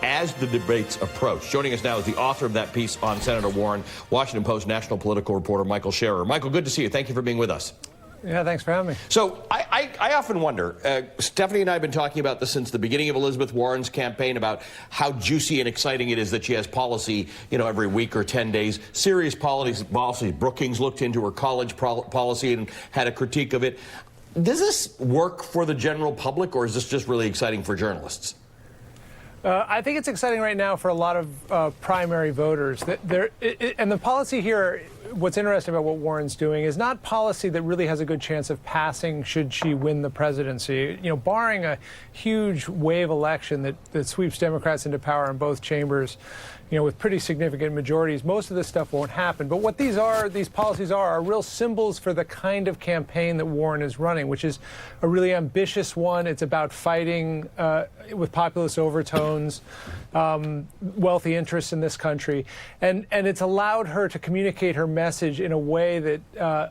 As the debates approach. Joining us now is the author of that piece on Senator Warren, Washington Post national political reporter Michael Scherer. Michael, good to see you. Thank you for being with us. Yeah, thanks for having me. So I often wonder, Stephanie and I have been talking about this since the beginning of Elizabeth Warren's campaign, about how juicy and exciting it is that she has policy, every week or 10 days, serious policies. Brookings looked into her college policy and had a critique of it. Does this work for the general public, or is this just really exciting for journalists? I think it's exciting right now for a lot of primary voters. And the policy here, what's interesting about what Warren's doing is not policy that really has a good chance of passing should she win the presidency. Barring a huge wave election that sweeps Democrats into power in both chambers, with pretty significant majorities, most of this stuff won't happen. But what these policies are real symbols for the kind of campaign that Warren is running, which is a really ambitious one. It's about fighting with populist overtones, wealthy interests in this country. And it's allowed her to communicate her message in a way that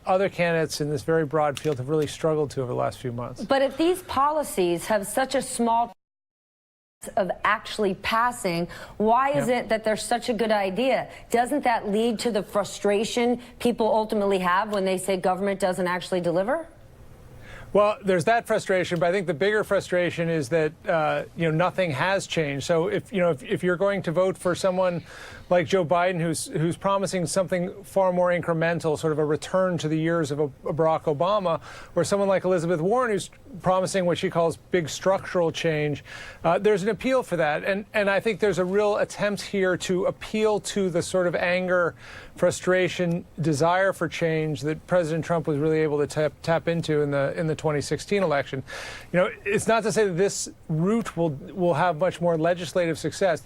other candidates in this very broad field have really struggled to over the last few months. But if these policies have such a small of actually passing, why is it that they're such a good idea? Doesn't that lead to the frustration people ultimately have when they say government doesn't actually deliver? Well, there's that frustration, but I think the bigger frustration is that nothing has changed. So if you're going to vote for someone like Joe Biden, who's promising something far more incremental, sort of a return to the years of Barack Obama, or someone like Elizabeth Warren, who's promising what she calls big structural change, there's an appeal for that. And I think there's a real attempt here to appeal to the sort of anger, frustration, desire for change that President Trump was really able to tap into in the 2016 election. It's not to say that this route will have much more legislative success.